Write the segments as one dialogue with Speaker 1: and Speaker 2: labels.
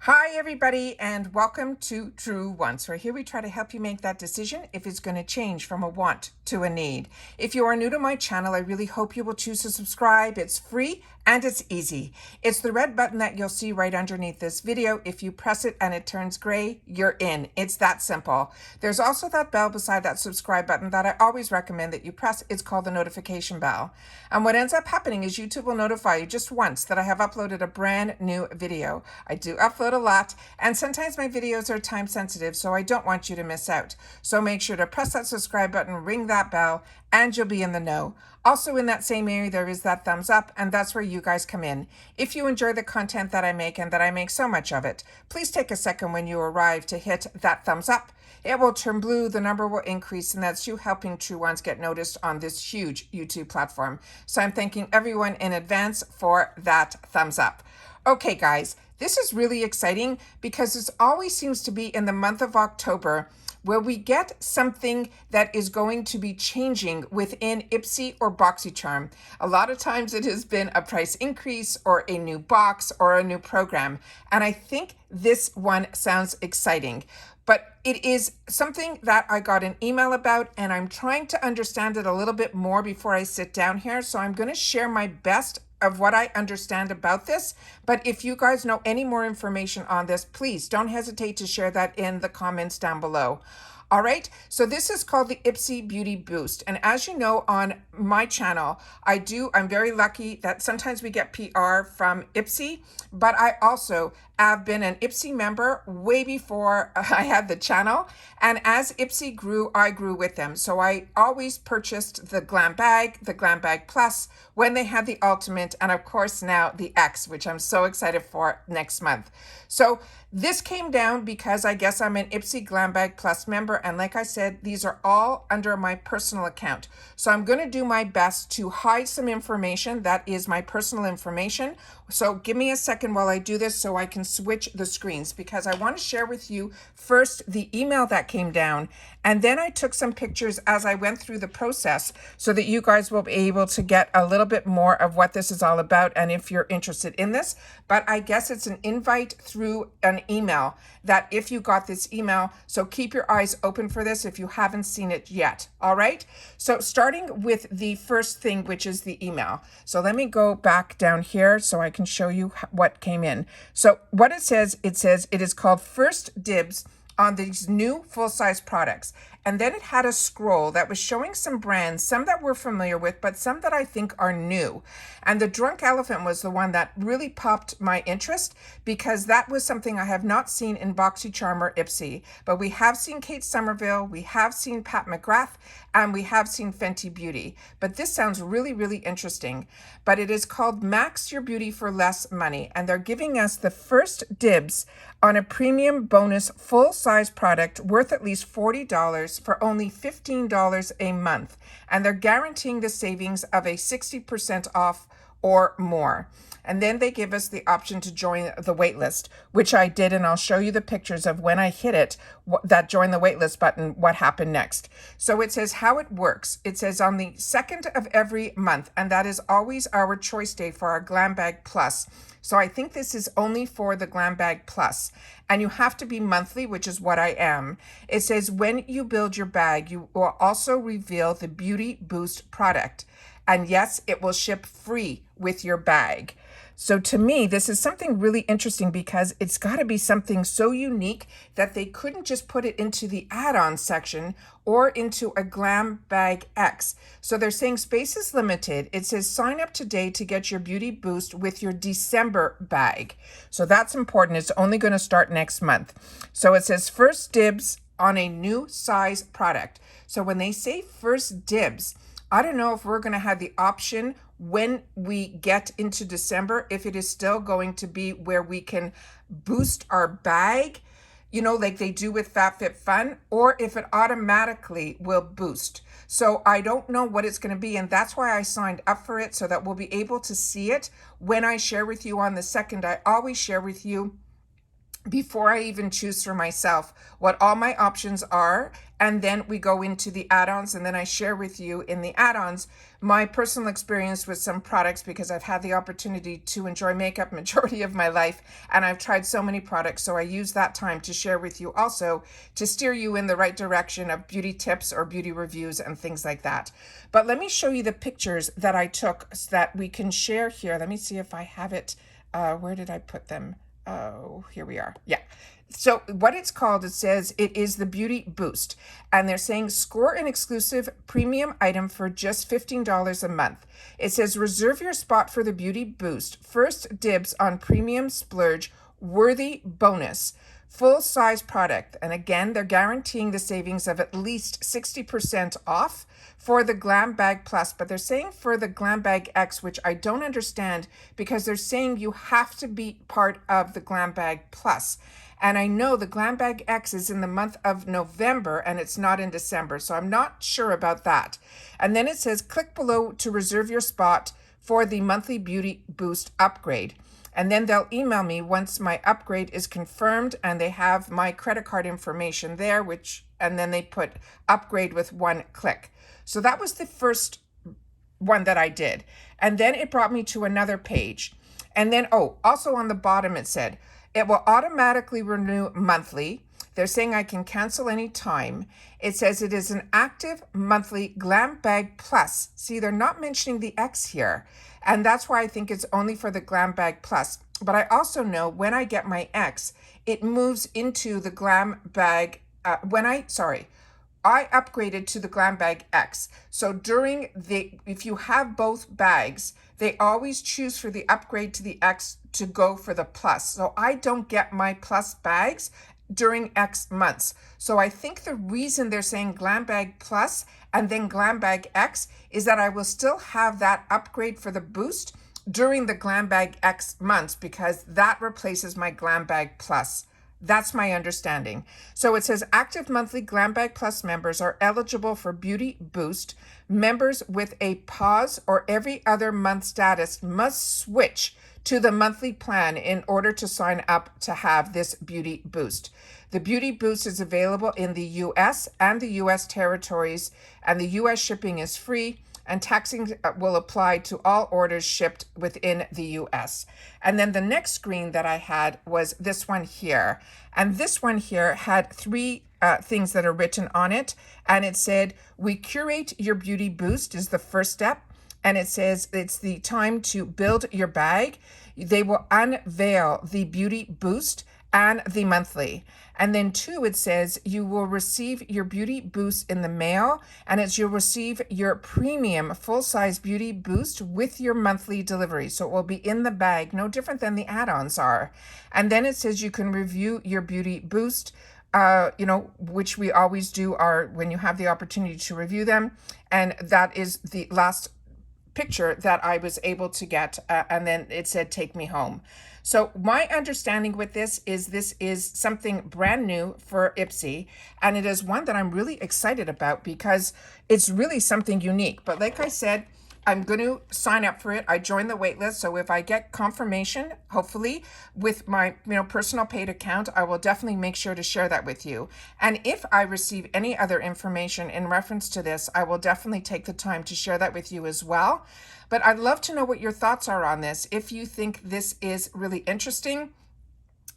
Speaker 1: Hi, everybody, and welcome to True Wants, where here we try to help you make that decision if it's going to change from a want to a need. If you are new to my channel, I really hope you will choose to subscribe. It's free and it's easy. It's the red button that you'll see right underneath this video. If you press it and it turns gray, you're in. It's that simple. There's also that bell beside that subscribe button that I always recommend that you press. It's called the notification bell. And what ends up happening is YouTube will notify you just once that I have uploaded a brand new video. I do upload a lot, and sometimes my videos are time sensitive, so I don't want you to miss out. So make sure to press that subscribe button, ring that bell, and you'll be in the know. Also in that same area, there is that thumbs up, and that's where you guys come in. If you enjoy the content that I make and that I make so much of it, please take a second when you arrive to hit that thumbs up. It will turn blue, the number will increase, and that's you helping True Ones get noticed on this huge YouTube platform. So I'm thanking everyone in advance for that thumbs up. Okay, guys, this is really exciting because it always seems to be in the month of October where we get something that is going to be changing within Ipsy or BoxyCharm. A lot of times it has been a price increase or a new box or a new program. And I think this one sounds exciting. But it is something that I got an email about, and I'm trying to understand it a little bit more before I sit down here. So I'm going to share my best of what I understand about this. But if you guys know any more information on this, please don't hesitate to share that in the comments down below. All right, so this is called the Ipsy Beauty Boost. And as you know, on my channel, I'm very lucky that sometimes we get PR from Ipsy, but I also have been an Ipsy member way before I had the channel. And as Ipsy grew, I grew with them. So I always purchased the Glam Bag, the Glam Bag Plus, when they had the Ultimate, and of course now the X, which I'm so excited for next month. So this came down because I guess I'm an Ipsy Glam Bag Plus member. And like I said, these are all under my personal account. So I'm going to do my best to hide some information that is my personal information. So give me a second while I do this so I can switch the screens, because I want to share with you first the email that came down. And then I took some pictures as I went through the process so that you guys will be able to get a little bit more of what this is all about and if you're interested in this. But I guess it's an invite through an email that if you got this email, so keep your eyes open for this if you haven't seen it yet. All right. So starting with the first thing, which is the email. So let me go back down here so I can show you what came in. So what it says it is called First Dibs on these new full-size products. And then it had a scroll that was showing some brands, some that we're familiar with, but some that I think are new. And the Drunk Elephant was the one that really popped my interest because that was something I have not seen in BoxyCharm or Ipsy. But we have seen Kate Somerville, we have seen Pat McGrath, and we have seen Fenty Beauty. But this sounds really, really interesting. But it is called Max Your Beauty for Less Money. And they're giving us the first dibs on a premium bonus full-size product worth at least $40 for only $15 a month. And they're guaranteeing the savings of a 60% off or more. And then they give us the option to join the waitlist, which I did, and I'll show you the pictures of when I hit it, that join the waitlist button, what happened next. So it says how it works. It says on the 2nd of every month, and that is always our choice day for our Glam Bag Plus. So I think this is only for the Glam Bag Plus, and you have to be monthly, which is what I am. It says when you build your bag, you will also reveal the Beauty Boost product. And yes, it will ship free with your bag. So to me, this is something really interesting because it's got to be something so unique that they couldn't just put it into the add-on section or into a Glam Bag X. So they're saying space is limited. It says sign up today to get your beauty boost with your December bag. So that's important. It's only going to start next month. So it says first dibs on a new size product. So when they say first dibs, I don't know if we're going to have the option when we get into December, if it is still going to be where we can boost our bag, like they do with FabFitFun, or if it automatically will boost. So I don't know what it's going to be. And that's why I signed up for it, so that we'll be able to see it when I share with you on the 2nd. I always share with you before I even choose for myself what all my options are and then we go into the add-ons, and then I share with you in the add-ons my personal experience with some products, because I've had the opportunity to enjoy makeup majority of my life, and I've tried so many products, so I use that time to share with you also to steer you in the right direction of beauty tips or beauty reviews and things like that. But let me show you the pictures that I took so that we can share here. Let me see if I have it. Where did I put them? Oh, here we are. Yeah. So what it's called, it says it is the Beauty Boost. And they're saying score an exclusive premium item for just $15 a month. It says reserve your spot for the Beauty Boost. First dibs on premium splurge worthy bonus. Full-size product. And again, they're guaranteeing the savings of at least 60% off for the Glam Bag Plus, but they're saying for the Glam Bag X, which I don't understand, because they're saying you have to be part of the Glam Bag Plus. And I know the Glam Bag X is in the month of November and it's not in December, so I'm not sure about that. And then it says click below to reserve your spot for the monthly Beauty Boost upgrade. And then they'll email me once my upgrade is confirmed, and they have my credit card information there, and then they put upgrade with one click. So that was the first one that I did. And then it brought me to another page. And then, also on the bottom it said, it will automatically renew monthly. They're saying I can cancel any time. It says it is an active monthly Glam Bag Plus. See, they're not mentioning the X here. And that's why I think it's only for the Glam Bag Plus. But I also know when I get my X, it moves into the Glam Bag, I upgraded to the Glam Bag X. So if you have both bags, they always choose for the upgrade to the X to go for the Plus. So I don't get my Plus bags during X months. So I think the reason they're saying Glam Bag Plus and then Glam Bag X is that I will still have that upgrade for the boost during the Glam Bag X months, because that replaces my Glam Bag Plus. That's my understanding. So it says active monthly Glam Bag Plus members are eligible for Beauty Boost. Members with a pause or every other month status must switch to the monthly plan in order to sign up to have this Beauty Boost. The Beauty Boost is available in the US and the US territories, and the US shipping is free, and taxing will apply to all orders shipped within the US. And then the next screen that I had was this one here. And this one here had three things that are written on it. And it said, we curate your Beauty Boost is the first step. And it says it's the time to build your bag. They will unveil the Beauty Boost and the monthly. And then 2, it says you will receive your Beauty Boost in the mail, and you'll receive your premium full-size Beauty Boost with your monthly delivery. So it will be in the bag, no different than the add-ons are. And then it says you can review your Beauty Boost, which we always do when you have the opportunity to review them. And that is the last picture that I was able to get, and then it said take me home. So my understanding with this is something brand new for Ipsy, and it is one that I'm really excited about because it's really something unique. But like I said, I'm going to sign up for it. I joined the wait list, so if I get confirmation, hopefully with my personal paid account, I will definitely make sure to share that with you. And if I receive any other information in reference to this, I will definitely take the time to share that with you as well. But I'd love to know what your thoughts are on this. If you think this is really interesting,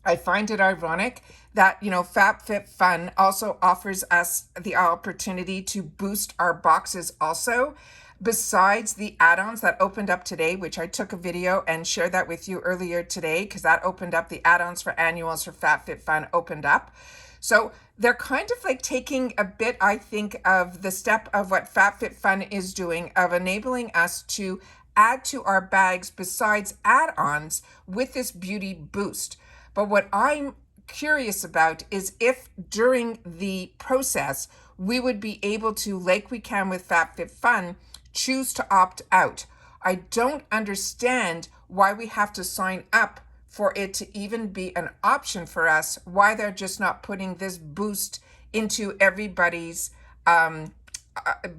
Speaker 1: I find it ironic that, FabFitFun also offers us the opportunity to boost our boxes also, besides the add-ons that opened up today, which I took a video and shared that with you earlier today, because that opened up the add-ons for annuals for FabFitFun opened up. So they're kind of like taking a bit, I think, of the step of what FabFitFun is doing, of enabling us to add to our bags besides add-ons with this Beauty Boost. But what I'm curious about is if during the process, we would be able to, like we can with FabFitFun, choose to opt out. I don't understand why we have to sign up for it to even be an option for us, why they're just not putting this boost into everybody's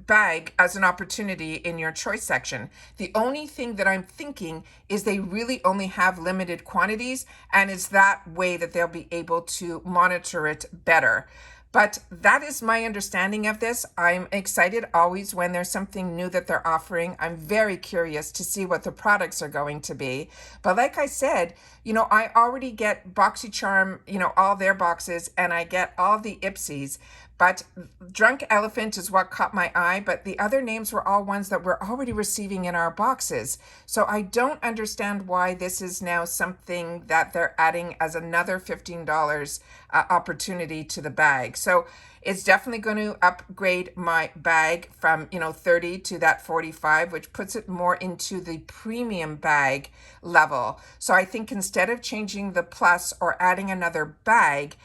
Speaker 1: bag as an opportunity in your choice section. The only thing that I'm thinking is they really only have limited quantities, and it's that way that they'll be able to monitor it better. But that is my understanding of this. I'm excited always when there's something new that they're offering. I'm very curious to see what the products are going to be. But like I said, I already get BoxyCharm, all their boxes, and I get all the Ipsys. But Drunk Elephant is what caught my eye, but the other names were all ones that we're already receiving in our boxes. So I don't understand why this is now something that they're adding as another $15 opportunity to the bag. So it's definitely going to upgrade my bag from 30 to that 45, which puts it more into the premium bag level. So I think instead of changing the plus or adding another bag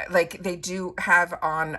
Speaker 1: like they do have on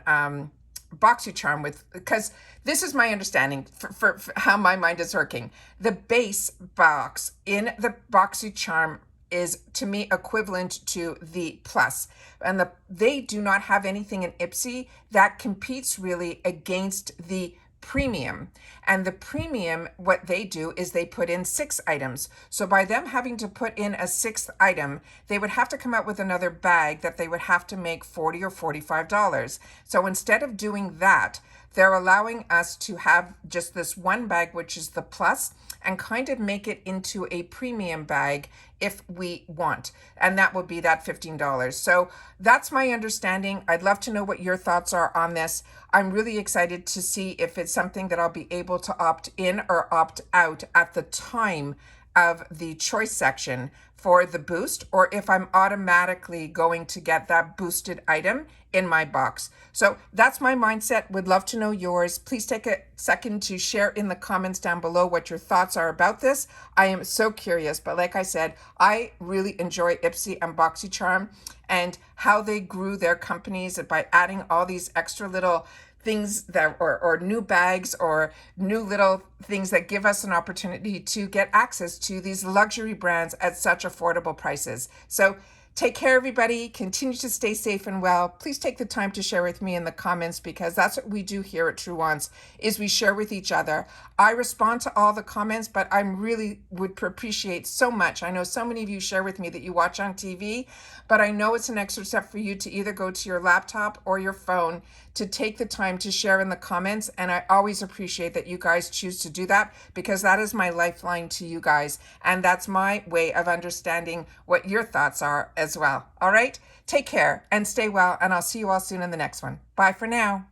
Speaker 1: BoxyCharm, because this is my understanding for how my mind is working. The base box in the BoxyCharm is to me equivalent to the plus, and they do not have anything in Ipsy that competes really against the premium. And the premium, what they do is they put in 6 items. So by them having to put in a 6th item, they would have to come out with another bag that they would have to make $40 or $45. So instead of doing that, they're allowing us to have just this one bag, which is the plus, and kind of make it into a premium bag if we want. And that would be that $15. So that's my understanding. I'd love to know what your thoughts are on this. I'm really excited to see if it's something that I'll be able to opt in or opt out at the time of the choice section for the boost, or if I'm automatically going to get that boosted item in my box. So that's my mindset. Would love to know yours. Please take a second to share in the comments down below what your thoughts are about this. I am so curious, but like I said, I really enjoy Ipsy and BoxyCharm and how they grew their companies by adding all these extra little things that or new bags or new little things that give us an opportunity to get access to these luxury brands at such affordable prices. So take care, everybody. Continue to stay safe and well. Please take the time to share with me in the comments, because that's what we do here at True Wants, is we share with each other. I respond to all the comments, but I really would appreciate so much. I know so many of you share with me that you watch on TV, but I know it's an extra step for you to either go to your laptop or your phone to take the time to share in the comments. And I always appreciate that you guys choose to do that, because that is my lifeline to you guys. And that's my way of understanding what your thoughts are as well. All right, take care and stay well. And I'll see you all soon in the next one. Bye for now.